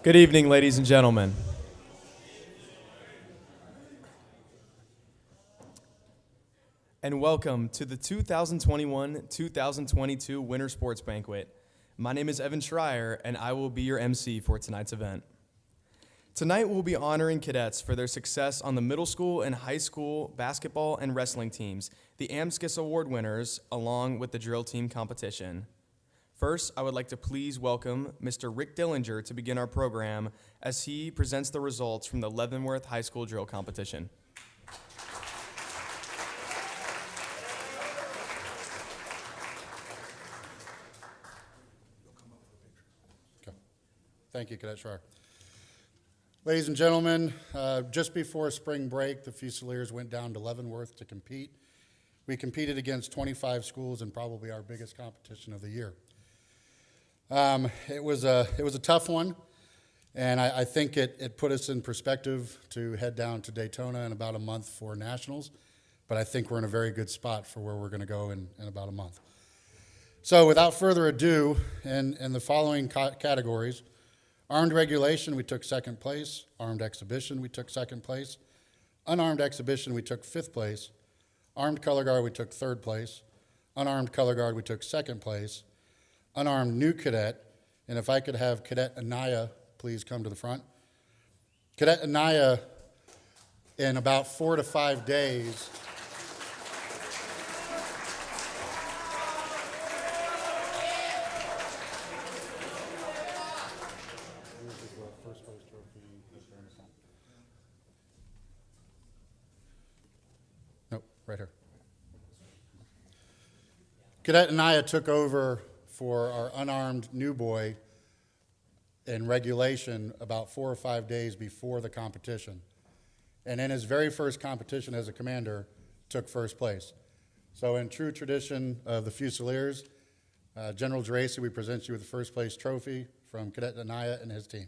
Good evening, ladies and gentlemen. And welcome to the 2021-2022 Winter Sports Banquet. My name is Evan Schreier, and I will be your MC for tonight's event. Tonight, we'll be honoring cadets for their success on the middle school and high school basketball and wrestling teams, the AMCUS award winners, along with the drill team competition. First, I would like to please welcome Mr. Rick Dillinger to begin our program as he presents the results from the Leavenworth High School drill competition. Okay. Thank you, Cadet Schreier. Ladies and gentlemen, just before spring break, the Fusiliers went down to Leavenworth to compete. We competed against 25 schools in probably our biggest competition of the year. It was a tough one, and I think it put us in perspective to head down to Daytona in about a month for nationals, but I think we're in a very good spot for where we're going to go in about a month. So without further ado, in the following categories: armed regulation, we took second place; armed exhibition, we took second place; unarmed exhibition, we took fifth place; armed color guard, we took third place; unarmed color guard, we took second place; unarmed new cadet, and if I could have Cadet Anaya please come to the front. Cadet Anaya, in about 4 to 5 days, nope, right here. Cadet Anaya took over for our unarmed new boy in regulation about 4 or 5 days before the competition. And in his very first competition as a commander, took first place. So in true tradition of the Fusiliers, General Geraci, we present you with the first place trophy from Cadet Anaya and his team.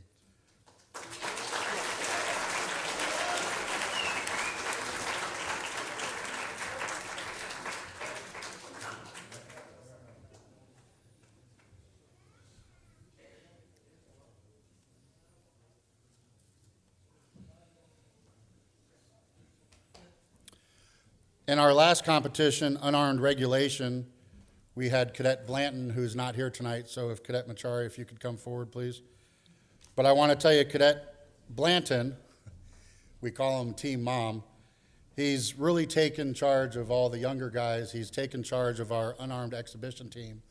In our last competition, unarmed regulation, we had Cadet Blanton, who's not here tonight, so if Cadet Machari, if you could come forward, please. But I want to tell you, Cadet Blanton, we call him Team Mom, he's really taken charge of all the younger guys. He's taken charge of our unarmed exhibition team,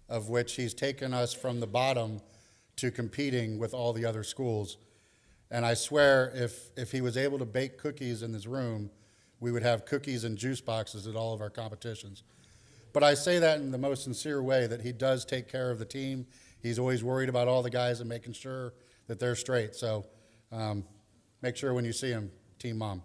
of which he's taken us from the bottom to competing with all the other schools. And I swear, if he was able to bake cookies in this room, we would have cookies and juice boxes at all of our competitions. But I say that in the most sincere way, that he does take care of the team. He's always worried about all the guys and making sure that they're straight. So make sure when you see him, Team Mom.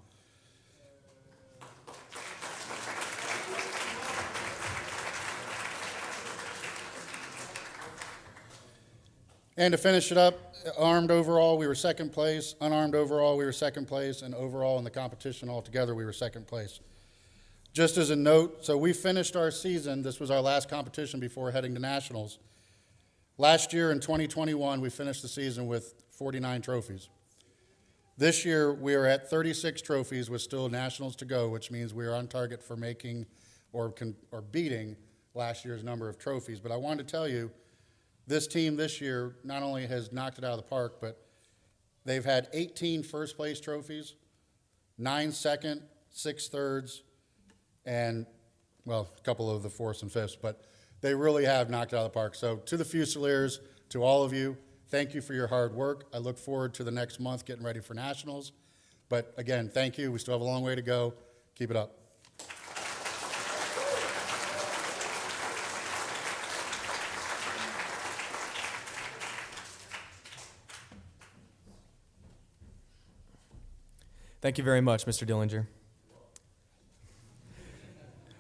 And to finish it up, armed overall, we were second place. Unarmed overall, we were second place. And overall in the competition altogether, we were second place. Just as a note, so we finished our season. This was our last competition before heading to nationals. Last year in 2021, we finished the season with 49 trophies. This year, we are at 36 trophies with still nationals to go, which means we are on target for making or beating last year's number of trophies. But I wanted to tell you, this team this year not only has knocked it out of the park, but they've had 18 first place trophies, 9 second, 6 thirds, and, well, a couple of the fourths and fifths, but they really have knocked it out of the park. So to the Fusiliers, to all of you, thank you for your hard work. I look forward to the next month getting ready for nationals. But again, thank you. We still have a long way to go. Keep it up. Thank you very much, Mr. Dillinger.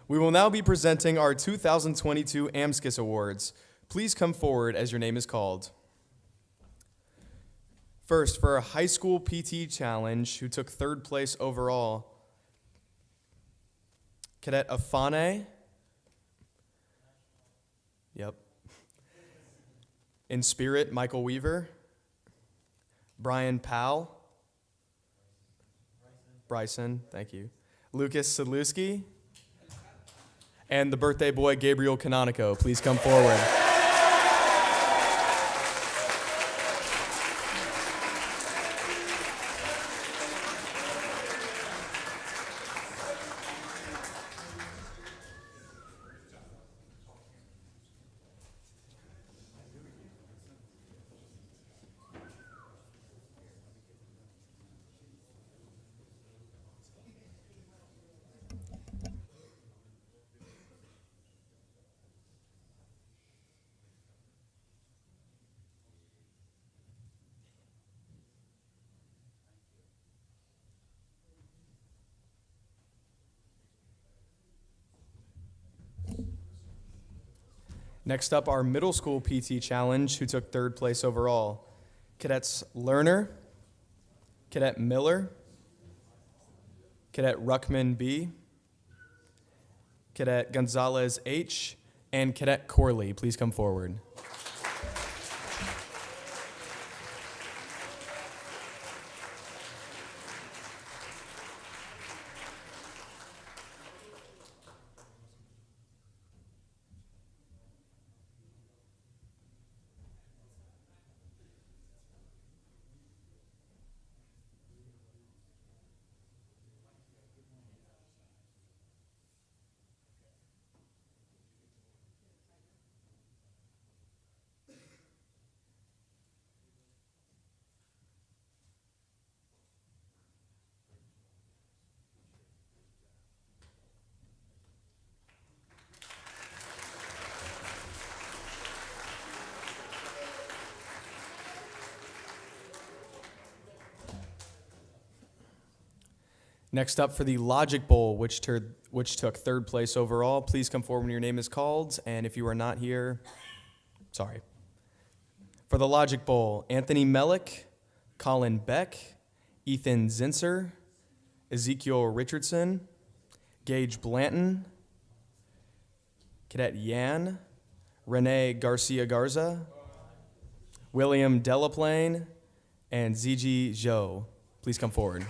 We will now be presenting our 2022 AMCUS Awards. Please come forward as your name is called. First, for a high school PT challenge, who took third place overall, Cadet Afane. Yep. In spirit, Michael Weaver. Brian Powell. Bryson, thank you. Lucas Sadlewski. And the birthday boy, Gabriel Canonico. Please come forward. Next up, our middle school PT challenge, who took third place overall. Cadets Lerner, Cadet Miller, Cadet Ruckman B, Cadet Gonzalez H, and Cadet Corley. Please come forward. Next up for the Logic Bowl, which took third place overall. Please come forward when your name is called, and if you are not here, sorry. For the Logic Bowl, Anthony Melick, Colin Beck, Ethan Zinser, Ezekiel Richardson, Gage Blanton, Cadet Yan, Renee Garcia Garza, William Delaplane, and Ziji Zhou. Please come forward.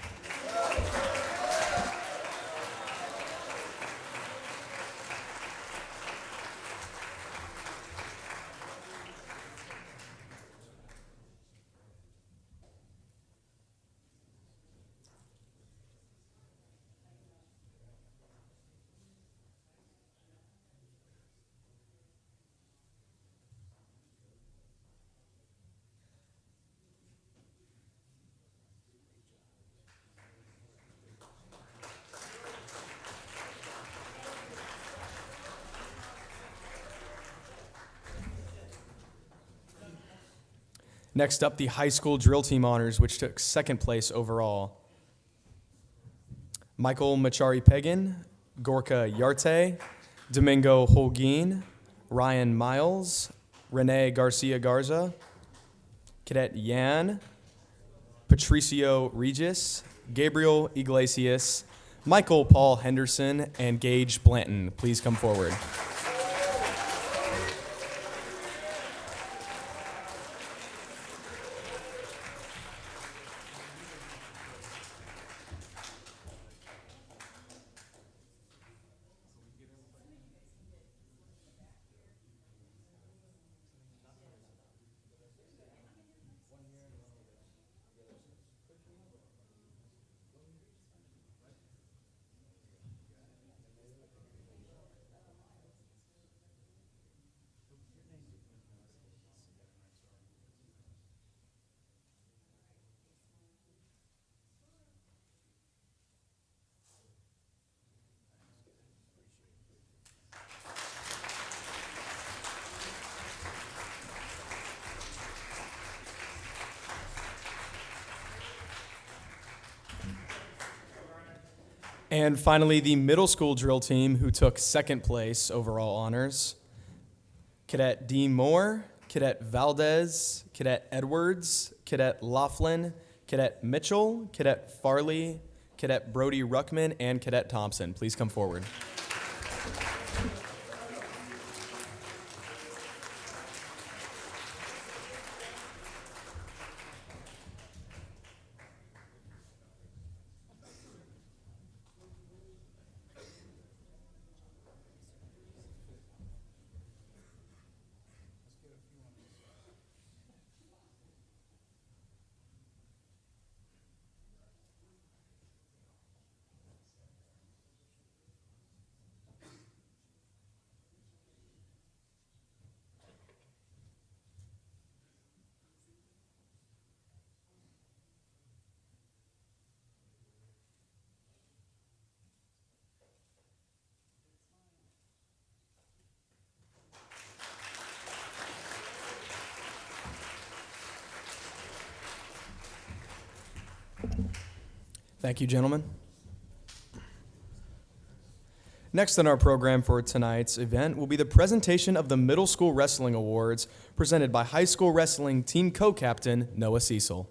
Next up, the high school drill team honors, which took second place overall. Michael Machari-Pagan, Gorka Yarte, Domingo Holguin, Ryan Miles, Renee Garcia Garza, Cadet Yan, Patricio Regis, Gabriel Iglesias, Michael Paul Henderson, and Gage Blanton. Please come forward. And finally, the middle school drill team, who took second place overall honors. Cadet Dean Moore, Cadet Valdez, Cadet Edwards, Cadet Laughlin, Cadet Mitchell, Cadet Farley, Cadet Brody Ruckman, and Cadet Thompson. Please come forward. Thank you, gentlemen. Next on our program for tonight's event will be the presentation of the Middle School Wrestling Awards presented by high school wrestling team co-captain Noah Cecil.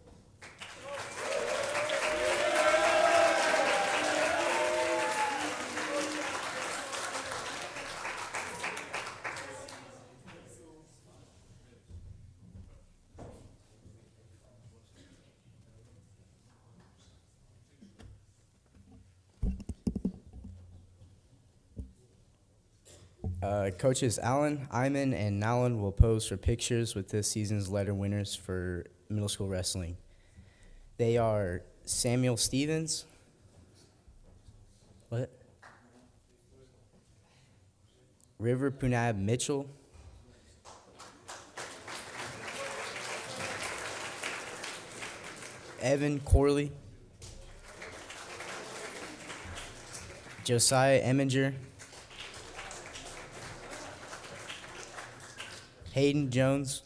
Coaches Allen, Iman, and Nalin will pose for pictures with this season's letter winners for middle school wrestling. They are Samuel Stevens. What? River Punab Mitchell. Evan Corley. Josiah Eminger. Hayden Jones,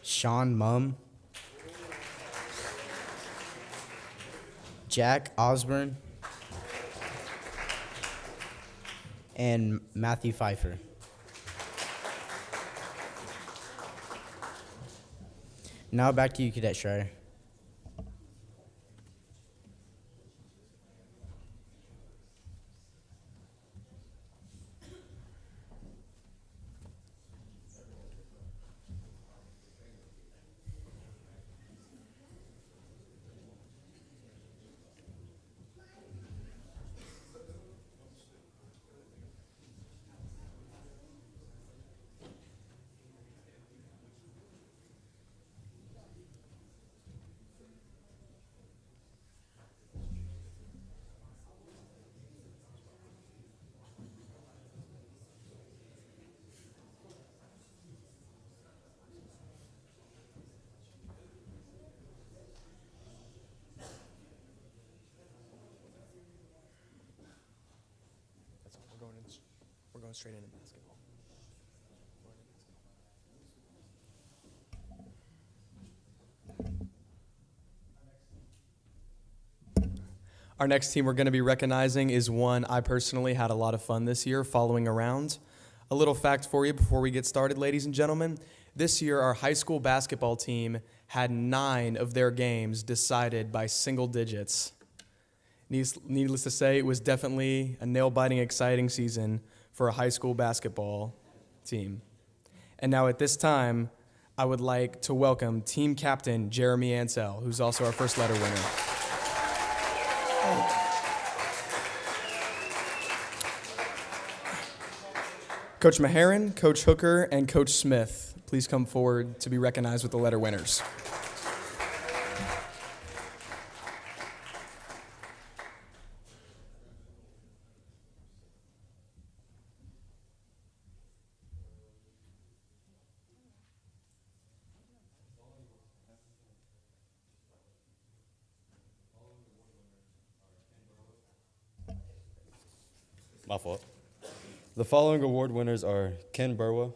Sean Mumm, Jack Osborne, and Matthew Pfeiffer. Now back to you, Cadet Schreier. We're going straight into basketball. Our next team we're going to be recognizing is one I personally had a lot of fun this year following around. A little fact for you before we get started, ladies and gentlemen. This year, our high school basketball team had 9 of their games decided by single digits. Needless to say, it was definitely a nail-biting, exciting season for a high school basketball team. And now at this time, I would like to welcome team captain Jeremy Ansell, who's also our first letter winner. Coach Maharan, Coach Hooker, and Coach Smith, please come forward to be recognized with the letter winners. My fault. The following award winners are Ken Burwa,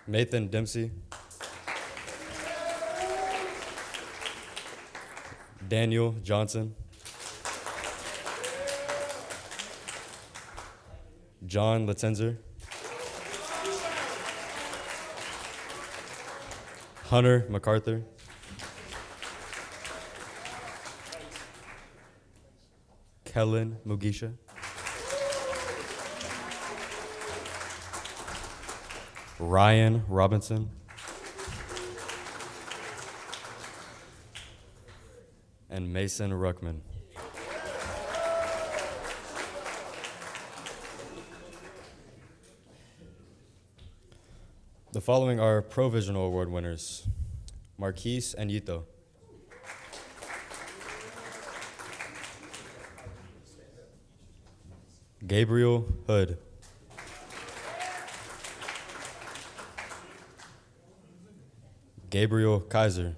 Nathan Dempsey, Daniel Johnson, John Latenzer, Hunter MacArthur, Kellen Mugisha, Ryan Robinson, and Mason Ruckman. The following are Provisional Award winners: Marquise Anyito, Gabriel Hood, Gabriel Kaiser,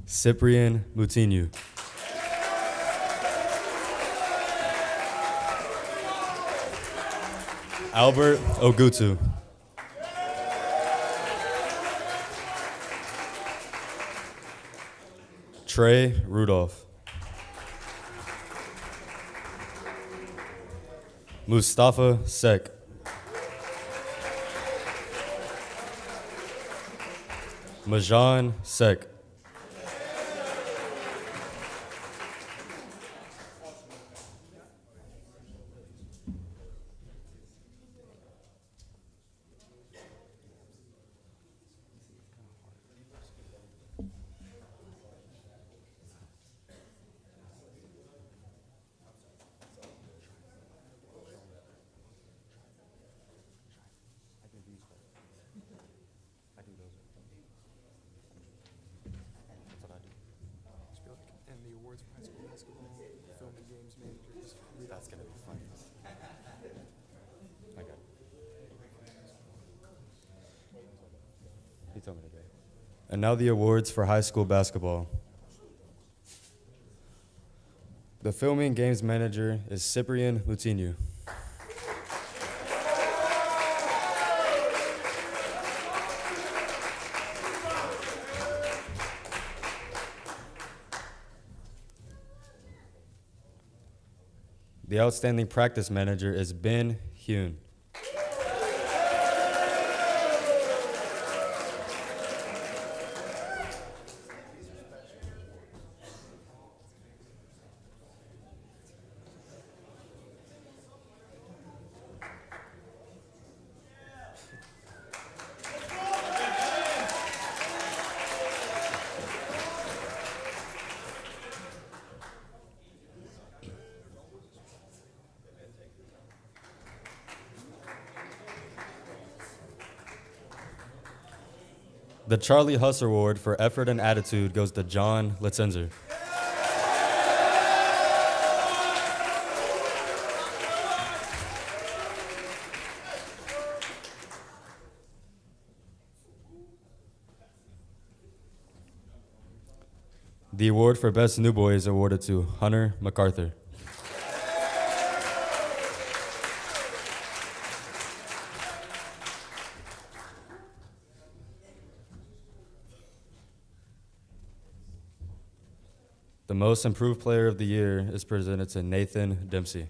Cyprian Moutinho, Albert Ogutu. Trey Rudolph. Mustafa Sek. Majan Sek. And the awards for high school basketball, film and games managers. That's gonna be fun. Okay. He told me today. And now the awards for high school basketball. The filming games manager is Cyprian Moutinho. The outstanding practice manager is Ben Hune. The Charlie Huss Award for effort and attitude goes to John Litzenzer. The award for Best New Boy is awarded to Hunter MacArthur. The Most Improved Player of the Year is presented to Nathan Dempsey.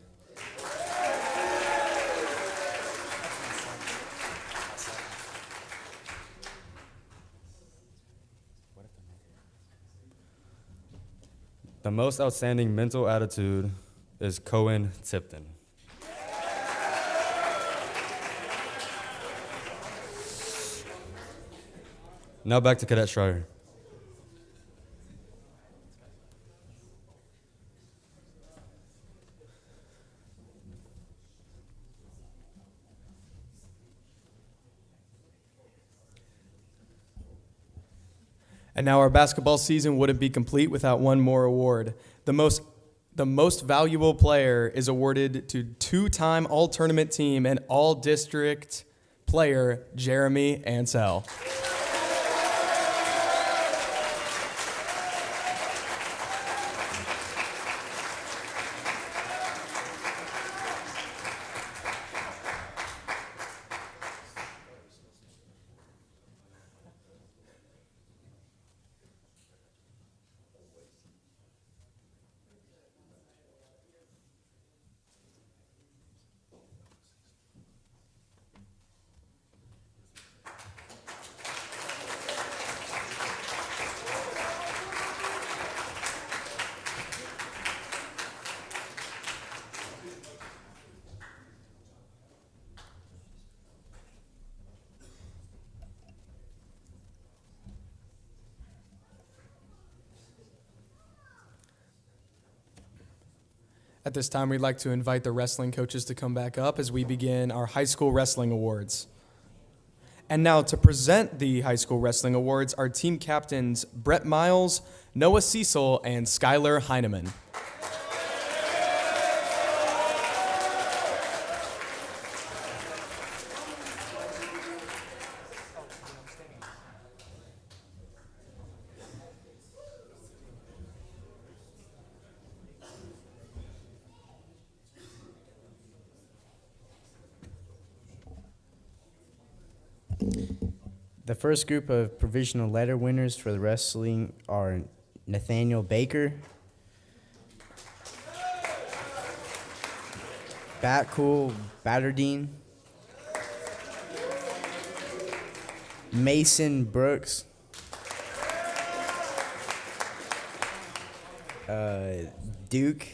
The Most Outstanding Mental Attitude is Cohen Tipton. Now back to Cadet Schreier. And now our basketball season wouldn't be complete without one more award. The most valuable player is awarded to two-time all-tournament team and all-district player Jeremy Ansell. At this time, we'd like to invite the wrestling coaches to come back up as we begin our high school wrestling awards. And now to present the high school wrestling awards, our team captains Brett Miles, Noah Cecil, and Skylar Heineman. The first group of provisional letter winners for the wrestling are Nathaniel Baker, Batcool Batterdine, Mason Brooks, Duke,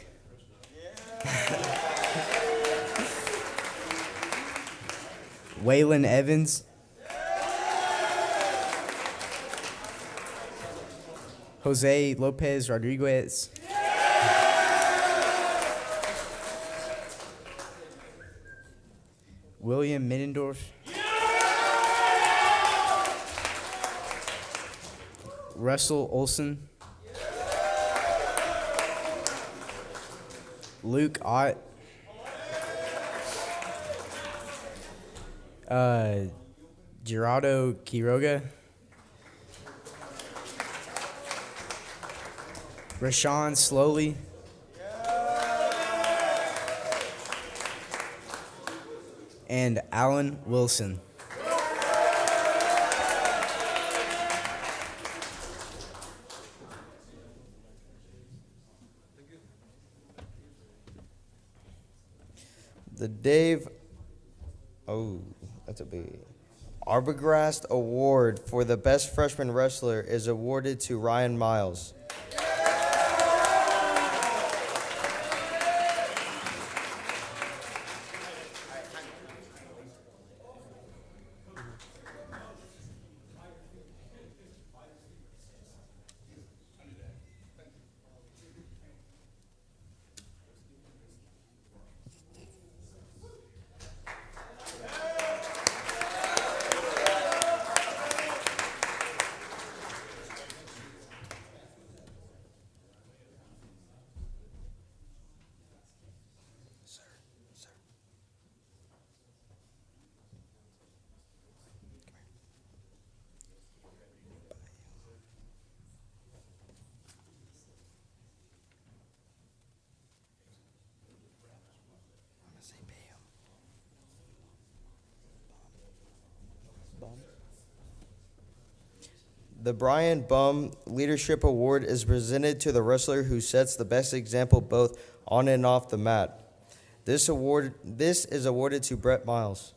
Waylon Evans, Jose Lopez Rodriguez, William Middendorf, Russell Olson, Luke Ott, Gerardo Quiroga, Rashawn Slowly, and Alan Wilson. The Dave, that's a big. Arbogast Award for the Best Freshman Wrestler is awarded to Ryan Miles. The Bryant Bum Leadership Award is presented to the wrestler who sets the best example both on and off the mat. This is awarded to Brett Miles.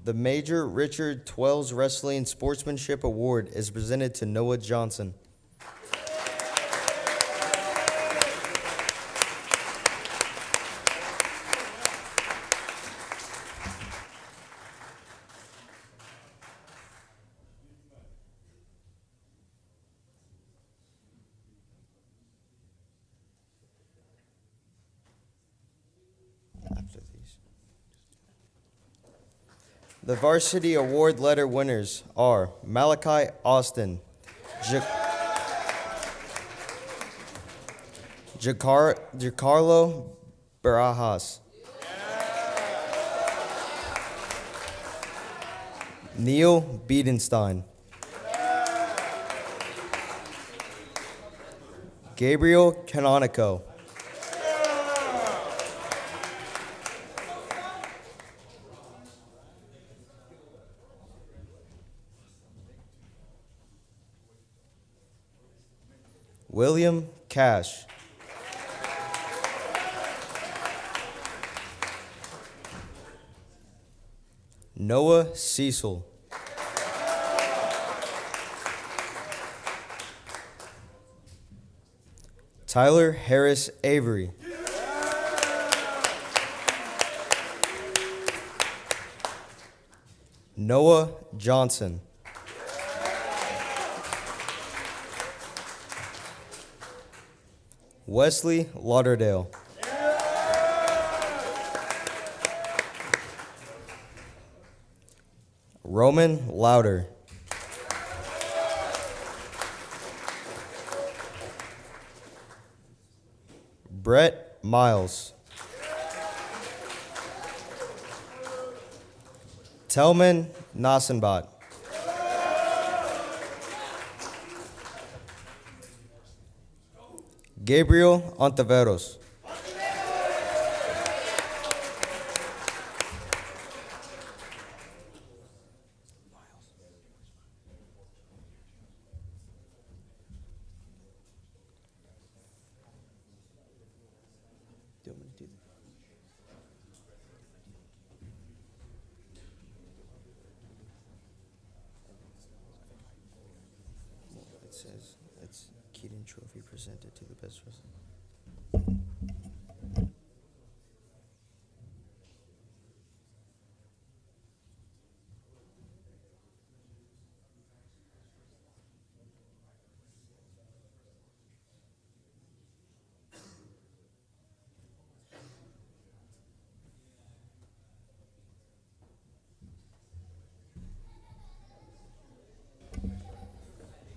The Major Richard Twells Wrestling Sportsmanship Award is presented to Noah Johnson. After these. The Varsity Award letter winners are Malachi Austin, Giancarlo Barajas, Neil Biedenstein, Gabriel Canonico, William Cash, Noah Cecil, Tyler Harris Avery, Noah Johnson, Wesley Lauderdale, Roman Louder. Brett Miles. Telman Nassenbot. Gabriel Ontiveros. It says it's Keaton Trophy presented to the best wrestler.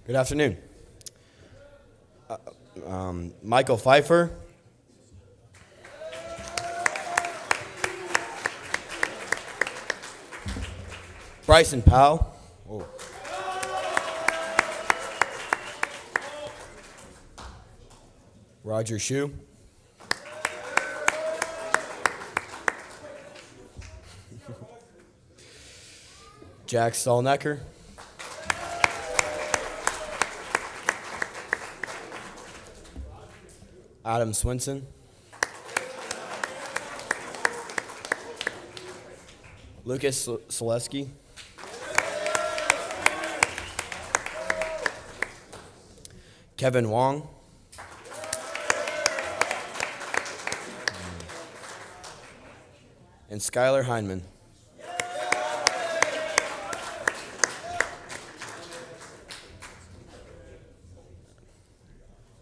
Good afternoon. Michael Pfeiffer. Bryson Powell. Whoa. Roger Shue. Jack Stallnecker. Adam Swinson. Lucas Selesky. Kevin Wong. And Skylar Heineman.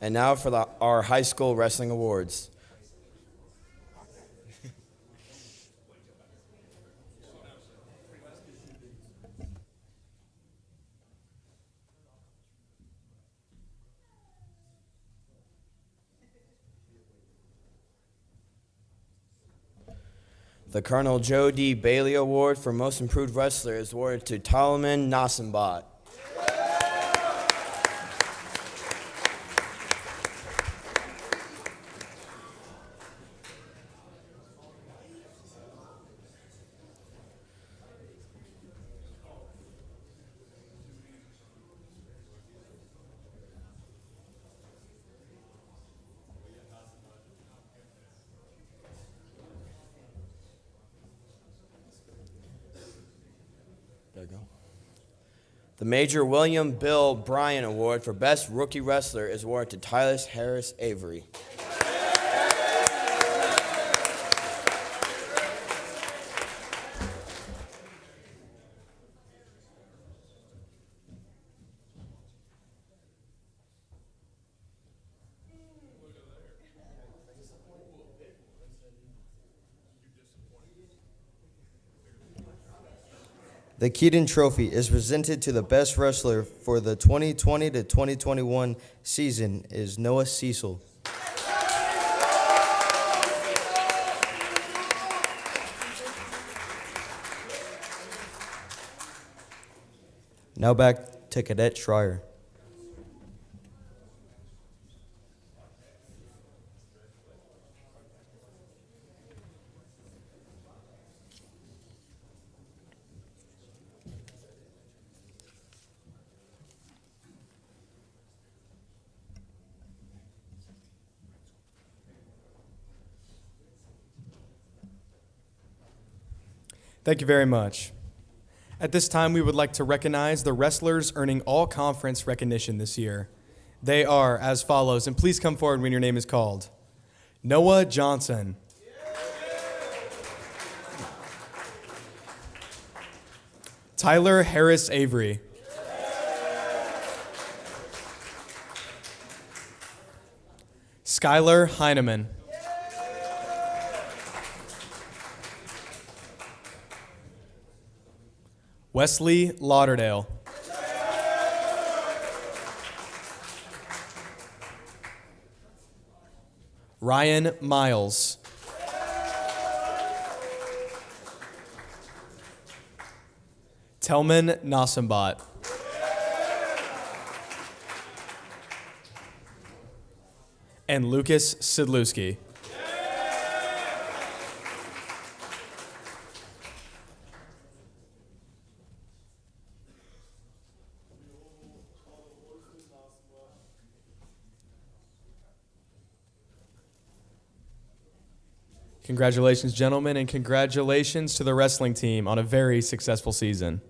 And now for our high school wrestling awards. The Colonel Joe D. Bailey Award for Most Improved Wrestler is awarded to Talaman Nassenbot. There you go. The Major William Bill Bryant Award for Best Rookie Wrestler is awarded to Tyler Harris Avery. The Keaton Trophy is presented to the best wrestler for the 2020 to 2021 season is Noah Cecil. Now back to Cadet Schreier. Thank you very much. At this time, we would like to recognize the wrestlers earning all-conference recognition this year. They are as follows, and please come forward when your name is called. Noah Johnson. Tyler Harris Avery. Skylar Heineman. Wesley Lauderdale. Ryan Miles. Telman Nassembat. And Lucas Sidlewski. Congratulations, gentlemen, and congratulations to the wrestling team on a very successful season.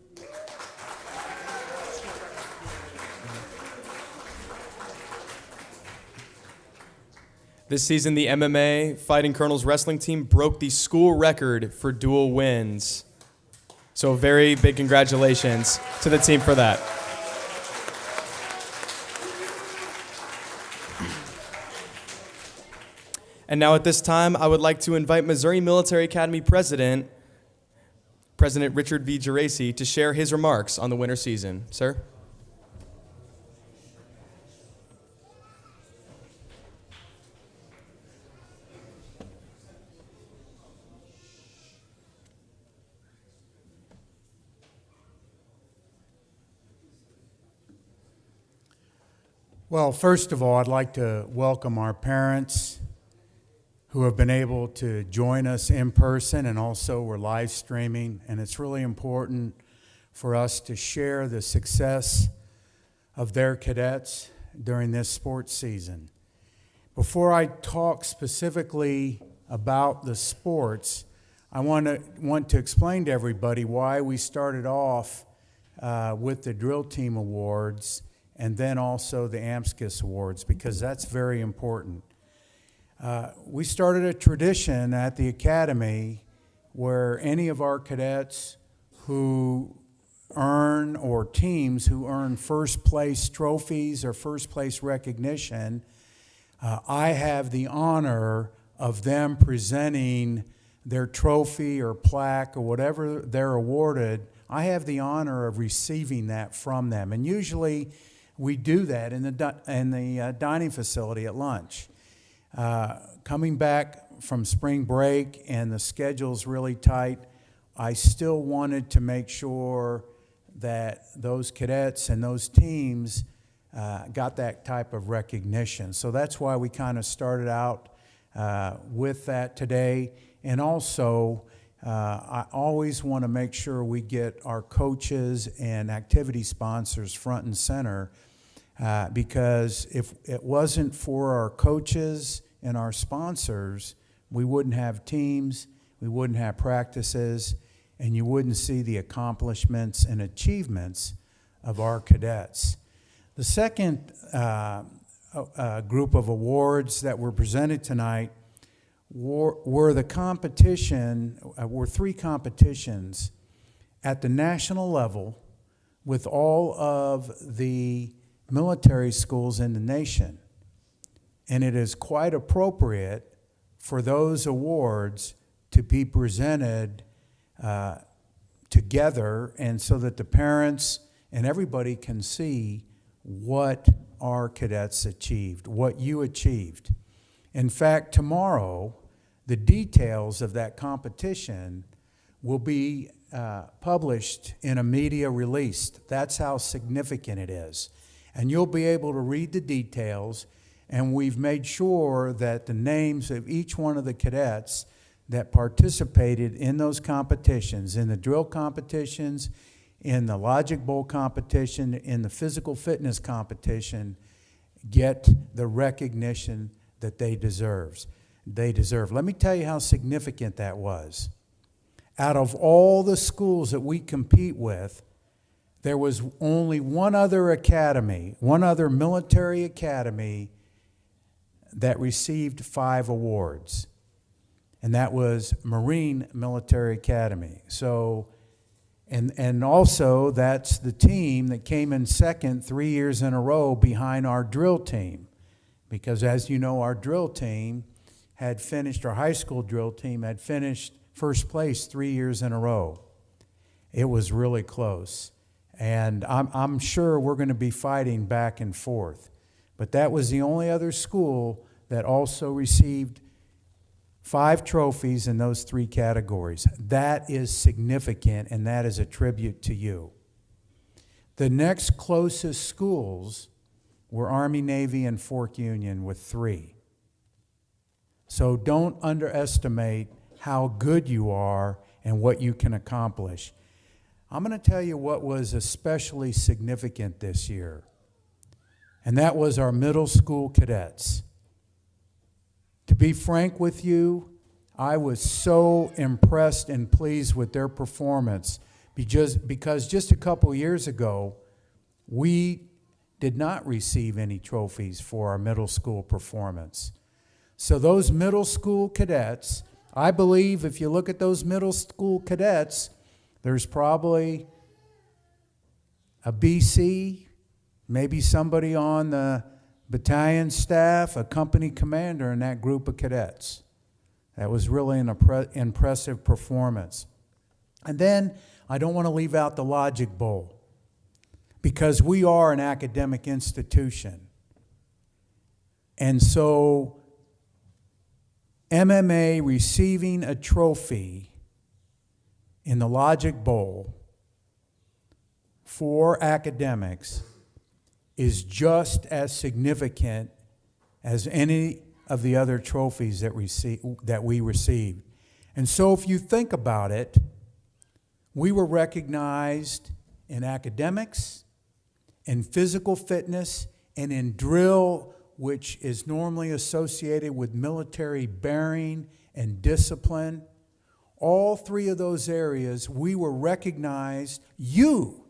This season, the MMA Fighting Colonels wrestling team broke the school record for dual wins. So a very big congratulations to the team for that. And now at this time, I would like to invite Missouri Military Academy President Richard V. Geraci, to share his remarks on the winter season. Sir? Well, first of all, I'd like to welcome our parents who have been able to join us in person, and also we're live streaming, and it's really important for us to share the success of their cadets during this sports season. Before I talk specifically about the sports, I want to explain to everybody why we started off with the Drill Team Awards and then also the AMCUS Awards, because that's very important. We started a tradition at the Academy where any of our cadets who earn, or teams who earn first place trophies or first place recognition, I have the honor of them presenting their trophy or plaque or whatever they're awarded. I have the honor of receiving that from them. And usually we do that in the dining facility at lunch. Coming back from spring break and the schedule's really tight, I still wanted to make sure that those cadets and those teams got that type of recognition. So that's why we kind of started out with that today. And also, I always want to make sure we get our coaches and activity sponsors front and center, because if it wasn't for our coaches and our sponsors, we wouldn't have teams, we wouldn't have practices, and you wouldn't see the accomplishments and achievements of our cadets. The second group of awards that were presented tonight were three competitions at the national level with all of the military schools in the nation. And it is quite appropriate for those awards to be presented together, and so that the parents and everybody can see what our cadets achieved, what you achieved. In fact, tomorrow, the details of that competition will be published in a media release. That's how significant it is. And you'll be able to read the details, and we've made sure that the names of each one of the cadets that participated in those competitions, in the drill competitions, in the Logic Bowl competition, in the physical fitness competition, get the recognition that they deserve. Let me tell you how significant that was. Out of all the schools that we compete with, there was only one other academy, one other military academy that received 5 awards, and that was Marine Military Academy. So, and also that's the team that came in second 3 years in a row behind our drill team, because as you know, our drill team had finished, our high school drill team had finished first place 3 years in a row. it was really close. And I'm sure we're going to be fighting back and forth. But that was the only other school that also received 5 trophies in those 3 categories. That is significant, and that is a tribute to you. The next closest schools were Army, Navy, and Fork Union with 3. So don't underestimate how good you are and what you can accomplish. I'm going to tell you what was especially significant this year, and that was our middle school cadets. To be frank with you, I was so impressed and pleased with their performance because just a couple years ago, we did not receive any trophies for our middle school performance. So those middle school cadets, I believe if you look at those middle school cadets, there's probably a BC, maybe somebody on the battalion staff, a company commander in that group of cadets. That was really an impressive performance. And then I don't want to leave out the Logic Bowl, because we are an academic institution. And so MMA receiving a trophy in the Logic Bowl for academics is just as significant as any of the other trophies that we received. And so if you think about it, we were recognized in academics, in physical fitness, and in drill, which is normally associated with military bearing and discipline. All 3 of those areas, we were recognized, you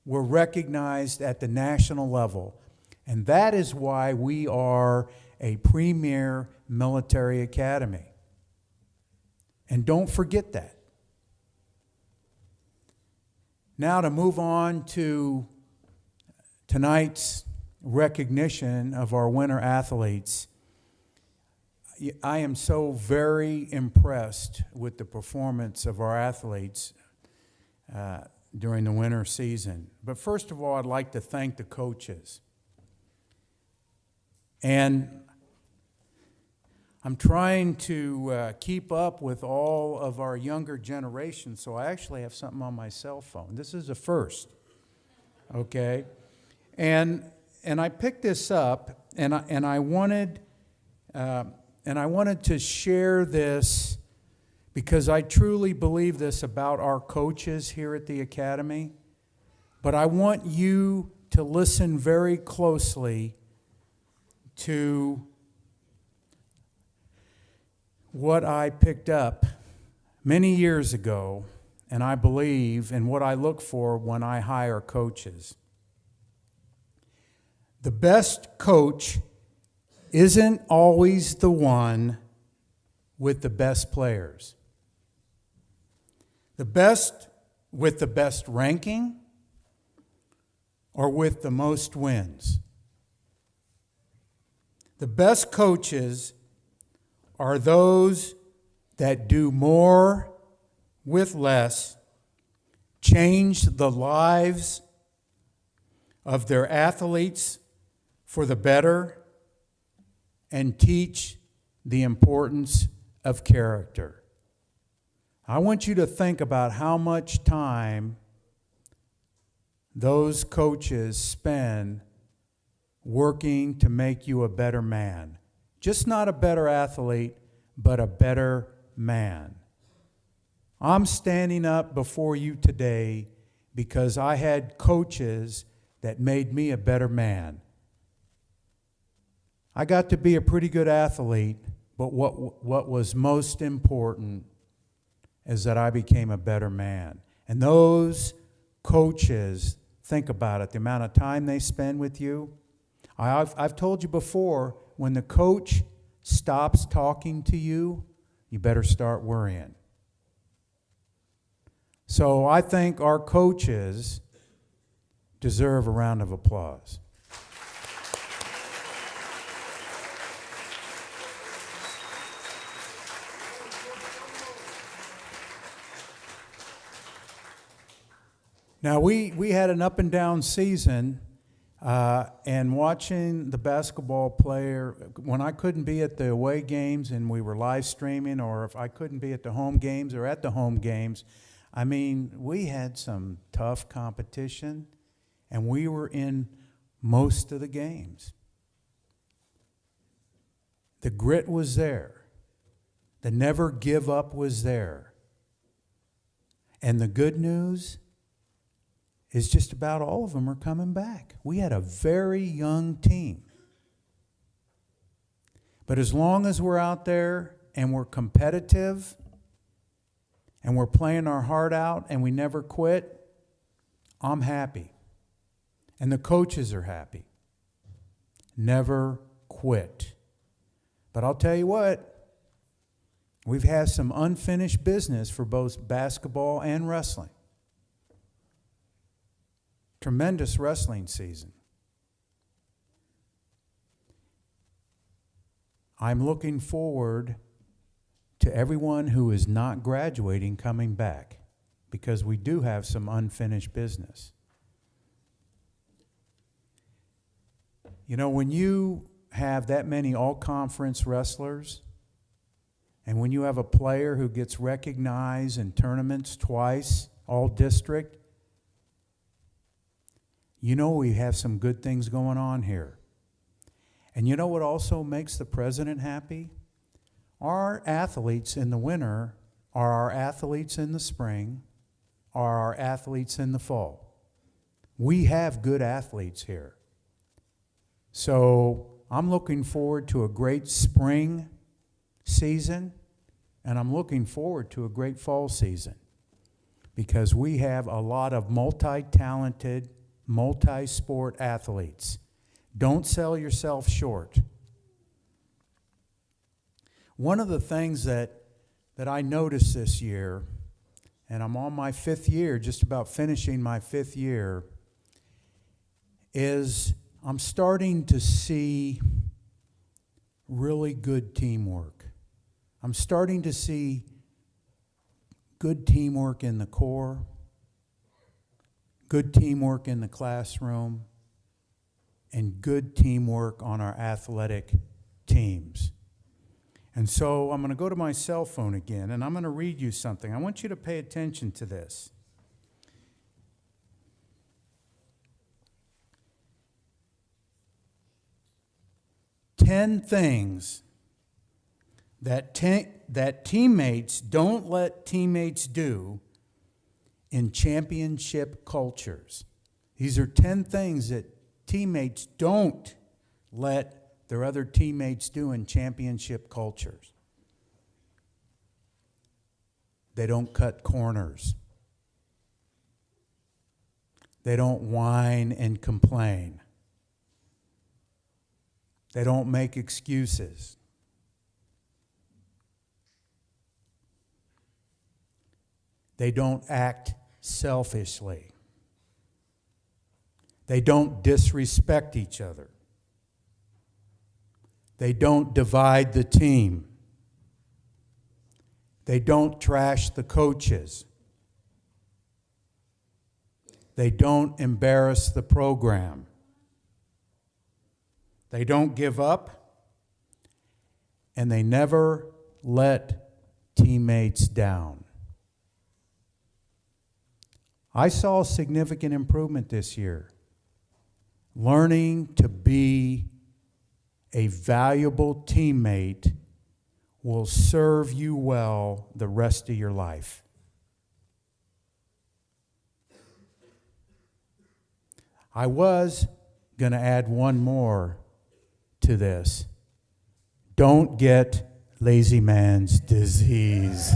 were recognized at the national level. And that is why we are a premier military academy. And don't forget that. Now to move on to tonight's recognition of our winter athletes. I am so very impressed with the performance of our athletes during the winter season. But first of all, I'd like to thank the coaches. And I'm trying to keep up with all of our younger generation, so I actually have something on my cell phone. This is a first, okay? And I picked this up, and I wanted to share this because I truly believe this about our coaches here at the Academy. But I want you to listen very closely to what I picked up many years ago, and I believe in what I look for when I hire coaches. The best coach isn't always the one with the best players. The best with the best ranking or with the most wins. The best coaches are those that do more with less, change the lives of their athletes for the better, and teach the importance of character. I want you to think about how much time those coaches spend working to make you a better man. Just not a better athlete, but a better man. I'm standing up before you today because I had coaches that made me a better man. I got to be a pretty good athlete, but what was most important is that I became a better man. And those coaches, think about it, the amount of time they spend with you. I've told you before, when the coach stops talking to you, you better start worrying. So I think our coaches deserve a round of applause. Now, we had an up and down season, and watching the basketball player, when I couldn't be at the away games and we were live streaming, or if I couldn't be at the home games or at the home games, I mean, we had some tough competition, and we were in most of the games. The grit was there. The never give up was there. And the good news is just about all of them are coming back. We had a very young team. But as long as we're out there and we're competitive and we're playing our heart out and we never quit, I'm happy. And the coaches are happy. Never quit. But I'll tell you what, we've had some unfinished business for both basketball and wrestling. Tremendous wrestling season. I'm looking forward to everyone who is not graduating coming back, because we do have some unfinished business. You know, when you have that many all-conference wrestlers, and when you have a player who gets recognized in tournaments twice, all district, you know we have some good things going on here. And you know what also makes the president happy? Our athletes in the winter are our athletes in the spring, are our athletes in the fall. We have good athletes here. So I'm looking forward to a great spring season, and I'm looking forward to a great fall season, because we have a lot of multi-talented, multi-sport athletes. Don't sell yourself short. One of the things that I noticed this year, and I'm on my 5th year, just about finishing my 5th year, is I'm starting to see really good teamwork. I'm starting to see good teamwork in the Corps, good teamwork in the classroom, and good teamwork on our athletic teams. And so I'm going to go to my cell phone again, and I'm going to read you something. I want you to pay attention to this. Ten things that teammates don't let teammates do in championship cultures. These are 10 things that teammates don't let their other teammates do in championship cultures. They don't cut corners. They don't whine and complain. They don't make excuses. They don't act selfishly. They don't disrespect each other. They don't divide the team. They don't trash the coaches. They don't embarrass the program. They don't give up, and they never let teammates down. I saw significant improvement this year. Learning to be a valuable teammate will serve you well the rest of your life. I was going to add one more to this. Don't get lazy man's disease.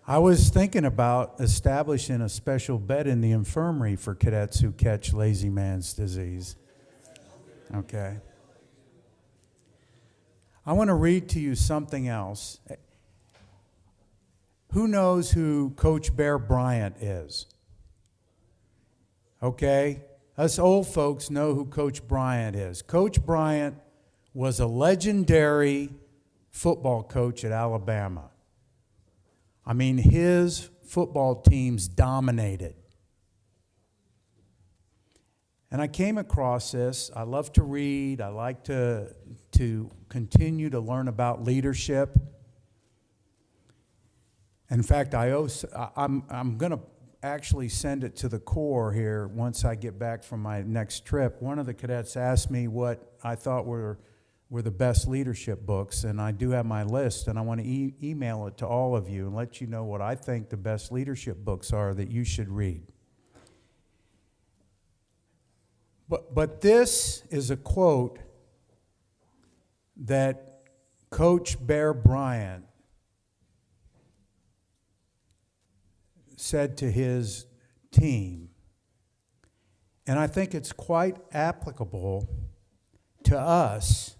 I was thinking about establishing a special bed in the infirmary for cadets who catch lazy man's disease. Okay. I want to read to you something else. Who knows who Coach Bear Bryant is? Okay? Us old folks know who Coach Bryant is. Coach Bryant was a legendary football coach at Alabama. I mean, his football teams dominated. And I came across this. I love to read. I like to continue to learn about leadership. In fact, I'm going to actually send it to the Corps here once I get back from my next trip. One of the cadets asked me what I thought were the best leadership books, and I do have my list, and I want to email it to all of you and let you know what I think the best leadership books are that you should read. But this is a quote that Coach Bear Bryant said to his team, and I think it's quite applicable to us,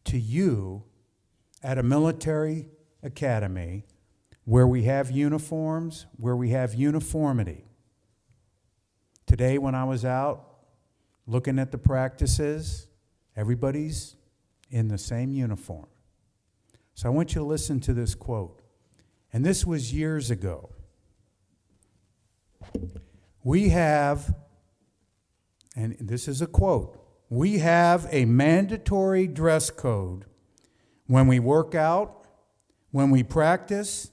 to you, at a military academy where we have uniforms, where we have uniformity. Today when I was out looking at the practices, everybody's in the same uniform. So I want you to listen to this quote. And this was years ago. We have, and this is a quote, we have a mandatory dress code when we work out, when we practice,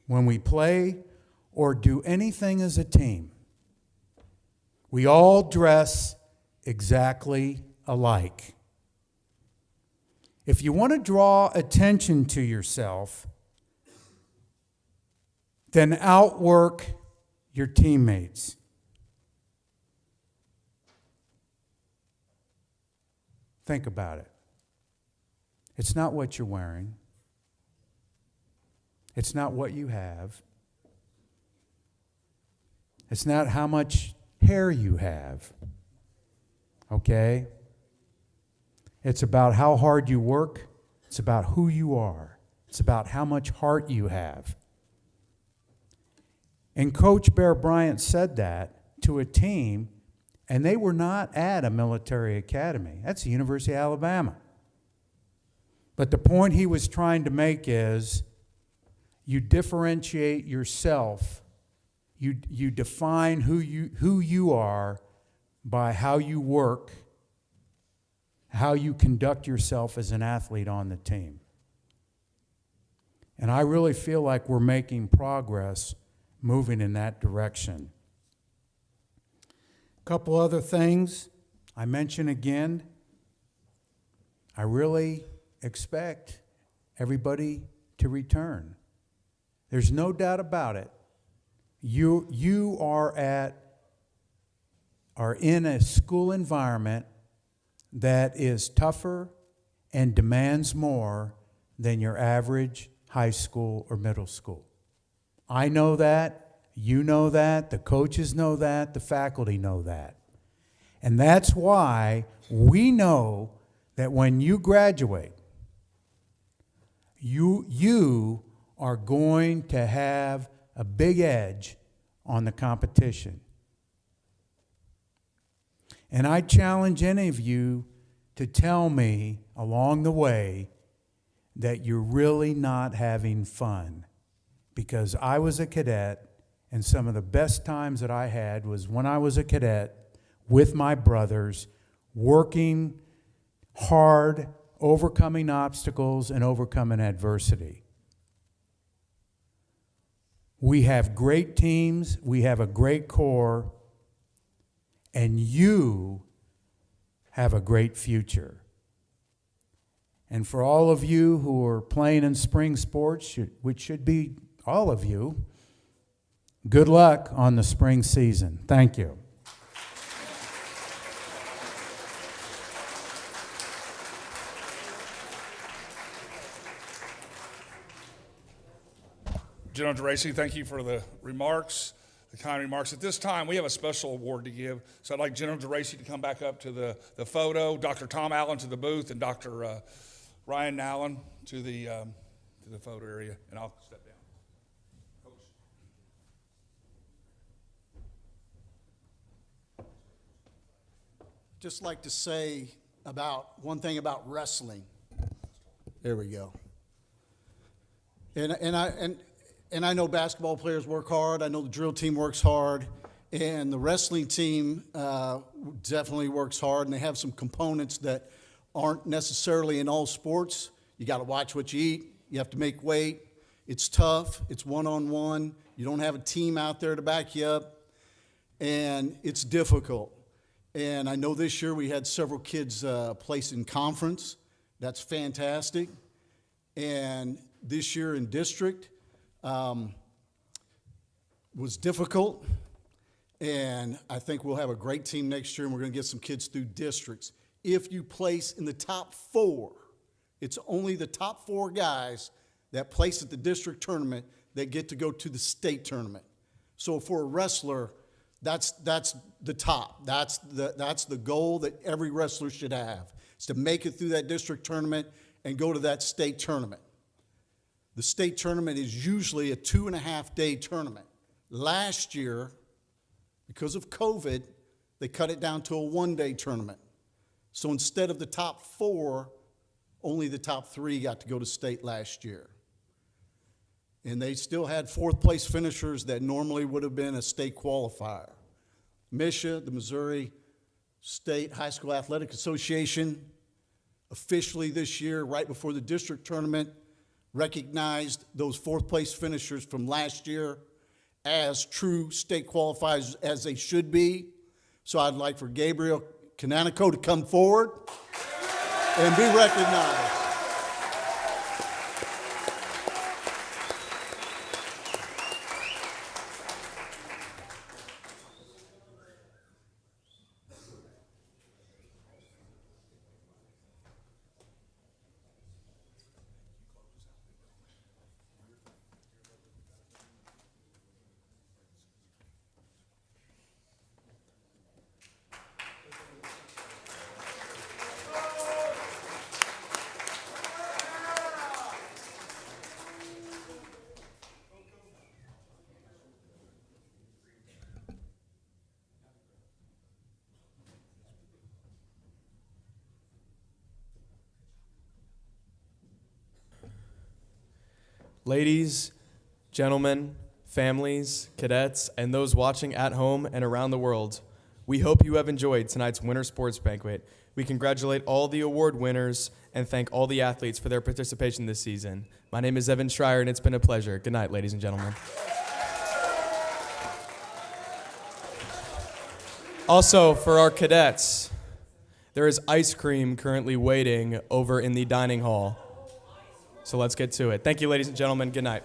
when we play, or do anything as a team. We all dress exactly alike. If you want to draw attention to yourself, then outwork your teammates. Think about it. It's not what you're wearing. It's not what you have. It's not how much hair you have. Okay? It's about how hard you work. It's about who you are. It's about how much heart you have. And Coach Bear Bryant said that to a team, and they were not at a military academy. That's the University of Alabama. But the point he was trying to make is you differentiate yourself. You define who you are by how you work, how you conduct yourself as an athlete on the team. And I really feel like we're making progress moving in that direction. A couple other things I mention again. I really expect everybody to return. There's no doubt about it. You are in a school environment that is tougher and demands more than your average high school or middle school. I know that, you know that, the coaches know that, the faculty know that. And that's why we know that when you graduate, you are going to have a big edge on the competition. And I challenge any of you to tell me along the way that you're really not having fun. Because I was a cadet, and some of the best times that I had was when I was a cadet with my brothers, working hard, overcoming obstacles, and overcoming adversity. We have great teams, we have a great core, and you have a great future. And for all of you who are playing in spring sports, which should be all of you, good luck on the spring season. Thank you. General DeRacy, thank you for the remarks, the kind remarks. At this time, we have a special award to give. So I'd like General DeRacy to come back up to the photo, Dr. Tom Allen to the booth, and Dr. Ryan Allen to the photo area, and I'll step down. Coach. just like to say about one thing about wrestling. There we go. And I know basketball players work hard. I know the drill team works hard, and the wrestling team definitely works hard. And they have some components that aren't necessarily in all sports. You got to watch what you eat. You have to make weight. It's tough. It's one-on-one. You don't have a team out there to back you up, and it's difficult. And I know this year we had several kids place in conference. That's fantastic. And this year in district was difficult. And I think we'll have a great team next year, and we're going to get some kids through districts. If you place in the top 4, it's only the top 4 guys that place at the district tournament that get to go to the state tournament. So for a wrestler, that's the top. That's the goal that every wrestler should have, is to make it through that district tournament and go to that state tournament. The state tournament is usually a 2.5-day tournament. Last year, because of COVID, they cut it down to a 1-day tournament. So instead of the top 4, only the top 3 got to go to state last year. And they still had 4th place finishers that normally would have been a state qualifier. MSHA, the Missouri State High School Athletic Association, officially this year, right before the district tournament, recognized those 4th place finishers from last year as true state qualifiers, as they should be. So I'd like for Gabriel Cananico to come forward and be recognized. Ladies, gentlemen, families, cadets, and those watching at home and around the world, we hope you have enjoyed tonight's Winter Sports Banquet. We congratulate all the award winners and thank all the athletes for their participation this season. My name is Evan Schreier, and it's been a pleasure. Good night, ladies and gentlemen. Also, for our cadets, there is ice cream currently waiting over in the dining hall. So let's get to it. Thank you, ladies and gentlemen. Good night.